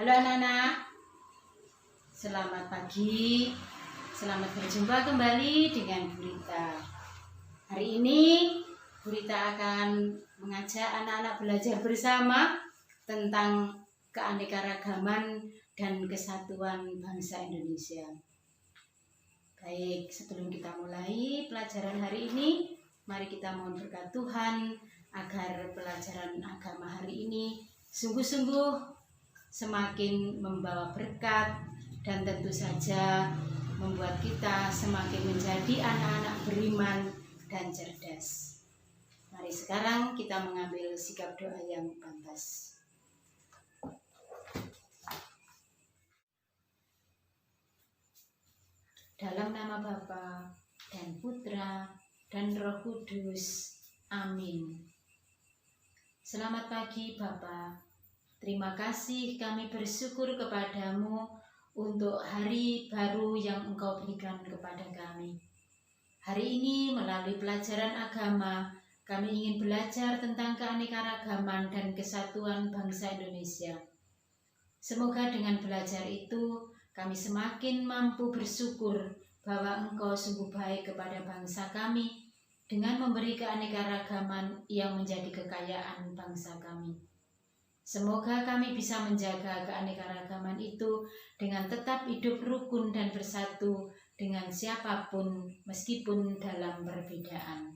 Halo anak-anak, selamat pagi, selamat berjumpa kembali dengan Bu Rita. Hari ini Bu Rita akan mengajak anak-anak belajar bersama tentang keanekaragaman dan kesatuan bangsa Indonesia. Baik, sebelum kita mulai pelajaran hari ini, mari kita mohon berkat Tuhan agar pelajaran agama hari ini sungguh-sungguh semakin membawa berkat dan tentu saja membuat kita semakin menjadi anak-anak beriman dan cerdas. Mari sekarang kita mengambil sikap doa yang pantas. Dalam nama Bapa dan Putra dan Roh Kudus. Amin. Selamat pagi Bapak. Terima kasih, kami bersyukur kepadamu untuk hari baru yang Engkau berikan kepada kami. Hari ini melalui pelajaran agama, kami ingin belajar tentang keanekaragaman dan kesatuan bangsa Indonesia. Semoga dengan belajar itu, kami semakin mampu bersyukur bahwa Engkau sungguh baik kepada bangsa kami dengan memberi keanekaragaman yang menjadi kekayaan bangsa kami. Semoga kami bisa menjaga keanekaragaman itu dengan tetap hidup rukun dan bersatu dengan siapapun meskipun dalam perbedaan.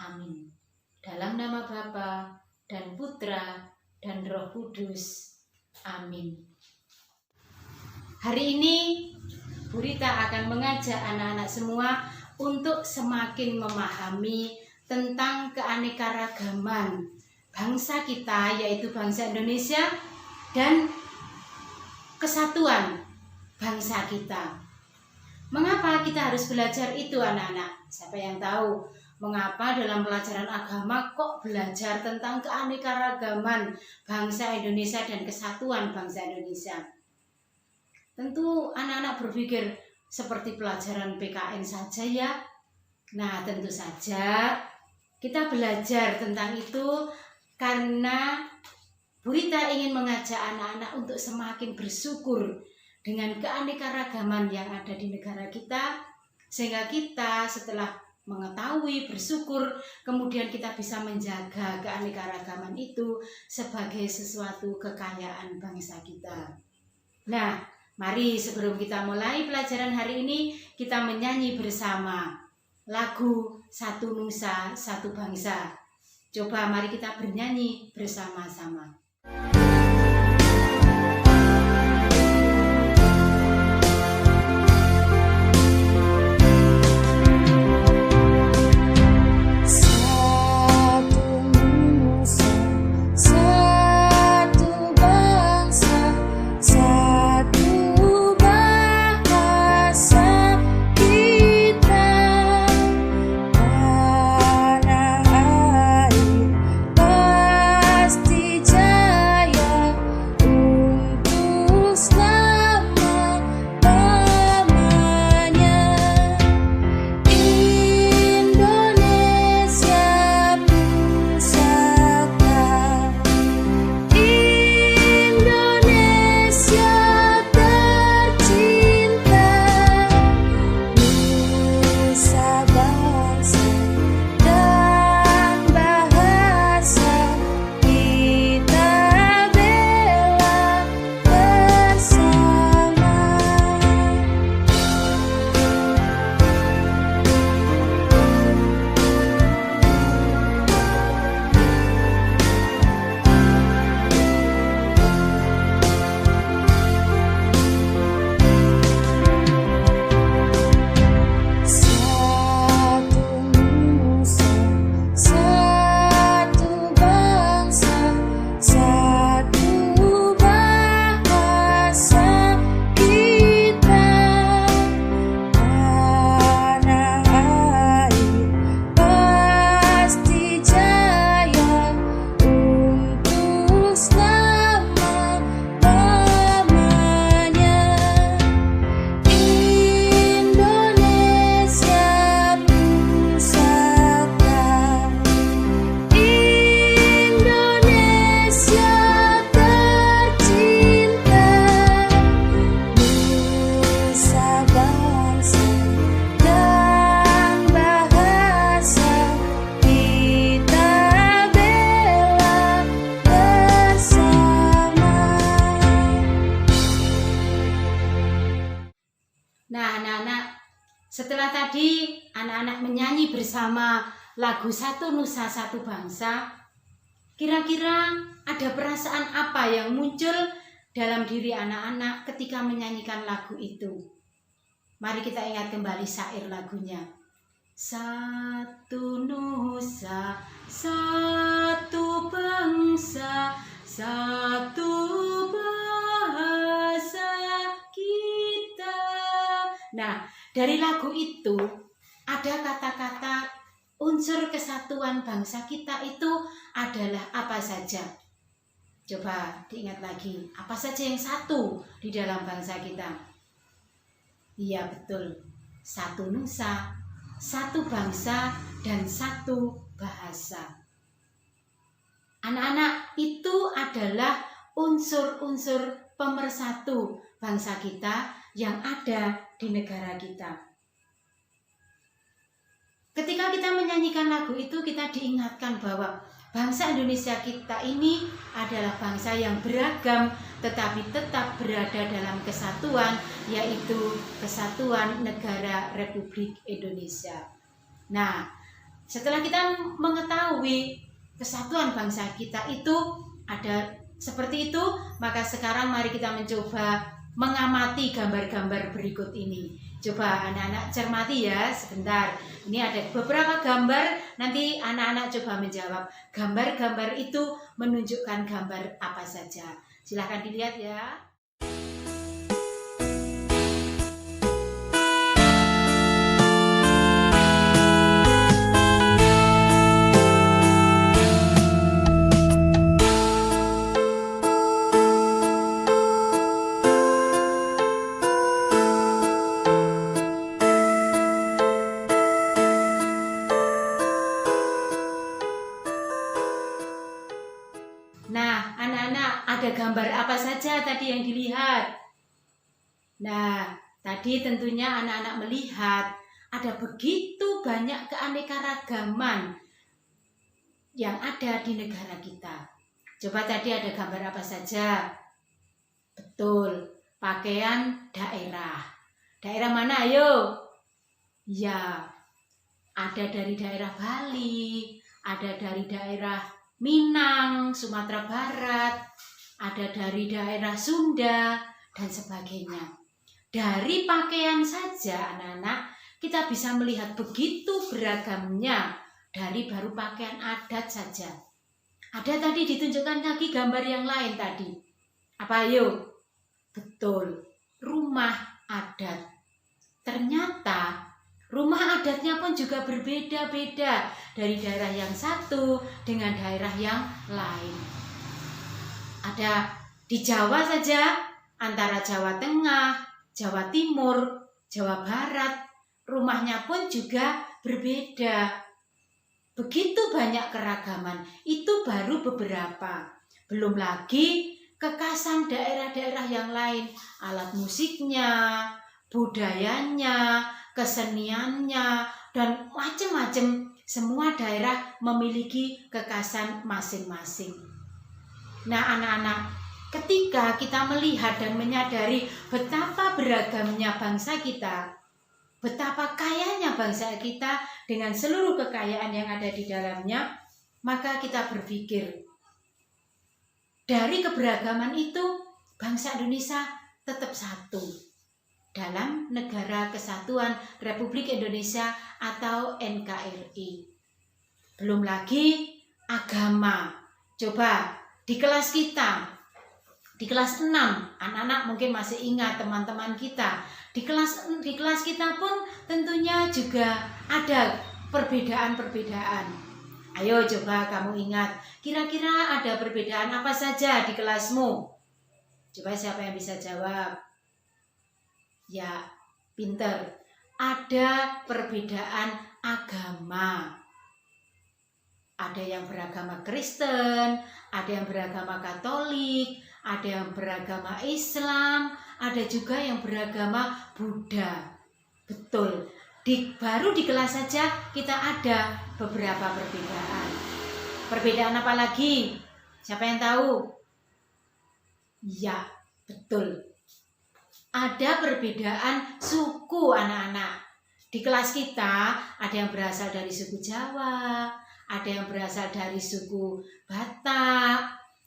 Amin. Dalam nama Bapa dan Putra dan Roh Kudus. Amin. Hari ini Bu Rita akan mengajak anak-anak semua untuk semakin memahami tentang keanekaragaman bangsa kita, yaitu bangsa Indonesia, dan kesatuan bangsa kita. Mengapa kita harus belajar itu anak-anak? Siapa yang tahu mengapa dalam pelajaran agama kok belajar tentang keanekaragaman bangsa Indonesia dan kesatuan bangsa Indonesia? Tentu anak-anak berpikir seperti pelajaran PKN saja ya. Nah, tentu saja kita belajar tentang itu karena Bu Rita ingin mengajak anak-anak untuk semakin bersyukur dengan keanekaragaman yang ada di negara kita, sehingga kita setelah mengetahui, bersyukur, kemudian kita bisa menjaga keanekaragaman itu sebagai sesuatu kekayaan bangsa kita. Nah, mari sebelum kita mulai pelajaran hari ini, kita menyanyi bersama lagu Satu Nusa, Satu Bangsa. Coba mari kita bernyanyi bersama-sama. Pasti jadi Setelah tadi anak-anak menyanyi bersama lagu Satu Nusa Satu Bangsa, kira-kira ada perasaan apa yang muncul dalam diri anak-anak ketika menyanyikan lagu itu? Mari kita ingat kembali syair lagunya. Satu nusa, satu bangsa, satu bahasa kita. Nah, dari lagu itu ada kata-kata unsur kesatuan bangsa kita itu adalah apa saja? Coba diingat lagi, apa saja yang satu di dalam bangsa kita? Iya betul, satu nusa, satu bangsa, dan satu bahasa. Anak-anak, itu adalah unsur-unsur pemersatu bangsa kita yang ada di negara kita. Ketika kita menyanyikan lagu itu, kita diingatkan bahwa bangsa Indonesia kita ini adalah bangsa yang beragam tetapi tetap berada dalam kesatuan, yaitu Kesatuan Negara Republik Indonesia. Nah, setelah kita mengetahui kesatuan bangsa kita itu ada seperti itu, maka sekarang mari kita mencoba mengamati gambar-gambar berikut ini. Coba anak-anak cermati ya sebentar. Ini ada beberapa gambar, nanti anak-anak coba menjawab. Gambar-gambar itu menunjukkan gambar apa saja. Silahkan dilihat ya. Nah, anak-anak, ada gambar apa saja tadi yang dilihat? Nah, tadi tentunya anak-anak melihat ada begitu banyak keanekaragaman yang ada di negara kita. Coba tadi ada gambar apa saja? Betul, pakaian daerah. Daerah mana ayo? Ya, ada dari daerah Bali, ada dari daerah Minang, Sumatera Barat, ada dari daerah Sunda, dan sebagainya. Dari pakaian saja anak-anak, kita bisa melihat begitu beragamnya dari baru pakaian adat saja. Ada tadi ditunjukkan lagi gambar yang lain tadi. Apa ayo? Betul, rumah adat. Ternyata rumah adatnya pun juga berbeda-beda dari daerah yang satu dengan daerah yang lain. Ada di Jawa saja, antara Jawa Tengah, Jawa Timur, Jawa Barat, rumahnya pun juga berbeda. Begitu banyak keragaman, itu baru beberapa. Belum lagi kekhasan daerah-daerah yang lain, alat musiknya, budayanya, keseniannya, dan macam-macam. Semua daerah memiliki kekhasan masing-masing. Nah anak-anak, ketika kita melihat dan menyadari betapa beragamnya bangsa kita, betapa kayanya bangsa kita dengan seluruh kekayaan yang ada di dalamnya, maka kita berpikir, dari keberagaman itu bangsa Indonesia tetap satu dalam Negara Kesatuan Republik Indonesia atau NKRI. Belum lagi agama. Coba di kelas kita, di kelas 6, anak-anak mungkin masih ingat teman-teman kita. Di kelas kita pun tentunya juga ada perbedaan-perbedaan. Ayo coba kamu ingat, kira-kira ada perbedaan apa saja di kelasmu? Coba siapa yang bisa jawab? Ya, pinter. Ada perbedaan agama. Ada yang beragama Kristen, ada yang beragama Katolik, ada yang beragama Islam, ada juga yang beragama Buddha. Betul. Baru di kelas saja kita ada beberapa perbedaan. Perbedaan apa lagi? Siapa yang tahu? Ya, betul. Ada perbedaan suku anak-anak. Di kelas kita ada yang berasal dari suku Jawa, ada yang berasal dari suku Batak,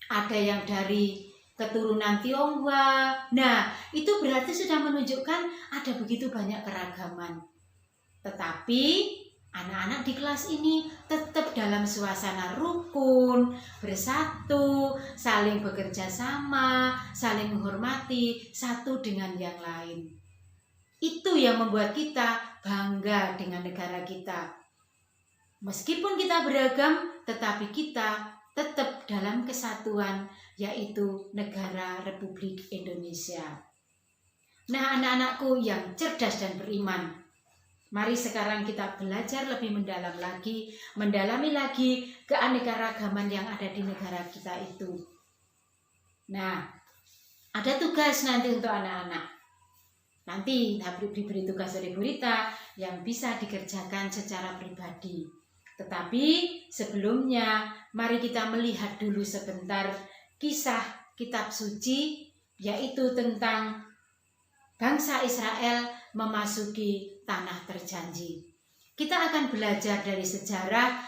ada yang dari keturunan Tionghoa. Nah, itu berarti sudah menunjukkan ada begitu banyak keragaman. Tetapi anak-anak di kelas ini tetap dalam suasana rukun, bersatu, saling bekerja sama, saling menghormati satu dengan yang lain. Itu yang membuat kita bangga dengan negara kita. Meskipun kita beragam, tetapi kita tetap dalam kesatuan, yaitu negara Republik Indonesia. Nah, anak-anakku yang cerdas dan beriman, mari sekarang kita belajar lebih mendalam lagi, mendalami lagi keanekaragaman yang ada di negara kita itu. Nah, ada tugas nanti untuk anak-anak. Nanti diberi tugas dari Bu Rita yang bisa dikerjakan secara pribadi. Tetapi sebelumnya, mari kita melihat dulu sebentar kisah kitab suci, yaitu tentang bangsa Israel memasuki tanah terjanji. Kita akan belajar dari sejarah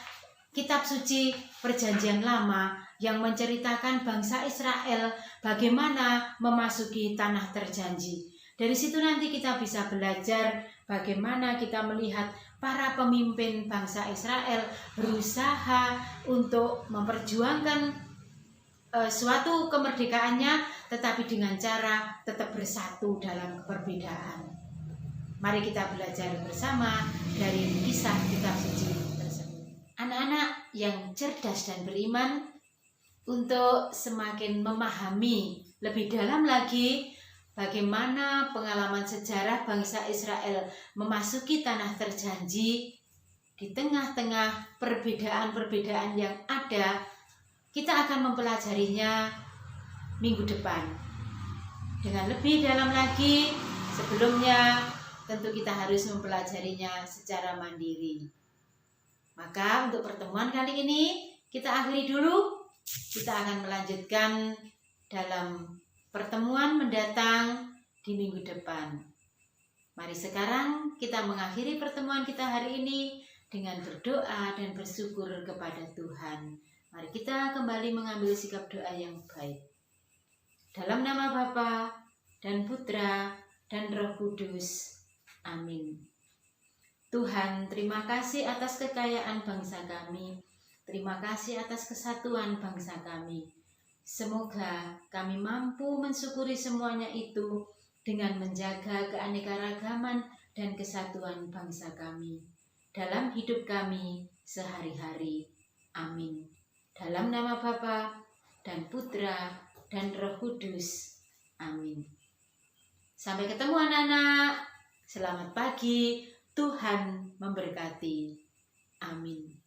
kitab suci Perjanjian Lama yang menceritakan bangsa Israel bagaimana memasuki tanah terjanji. Dari situ nanti kita bisa belajar bagaimana kita melihat para pemimpin bangsa Israel berusaha untuk memperjuangkan suatu kemerdekaannya, tetapi dengan cara tetap bersatu dalam perbedaan. Mari kita belajar bersama dari kisah kitab suci tersebut. Anak-anak yang cerdas dan beriman, untuk semakin memahami lebih dalam lagi bagaimana pengalaman sejarah bangsa Israel memasuki tanah terjanji di tengah-tengah perbedaan-perbedaan yang ada, kita akan mempelajarinya minggu depan dengan lebih dalam lagi. Sebelumnya tentu kita harus mempelajarinya secara mandiri. Maka untuk pertemuan kali ini kita akhiri dulu. Kita akan melanjutkan dalam pertemuan mendatang di minggu depan. Mari sekarang kita mengakhiri pertemuan kita hari ini dengan berdoa dan bersyukur kepada Tuhan. Mari kita kembali mengambil sikap doa yang baik. Dalam nama Bapa dan Putra dan Roh Kudus. Amin. Tuhan, terima kasih atas kekayaan bangsa kami. Terima kasih atas kesatuan bangsa kami. Semoga kami mampu mensyukuri semuanya itu dengan menjaga keanekaragaman dan kesatuan bangsa kami dalam hidup kami sehari-hari. Amin. Dalam nama Bapa dan Putra dan Roh Kudus. Amin. Sampai ketemu anak-anak. Selamat pagi. Tuhan memberkati. Amin.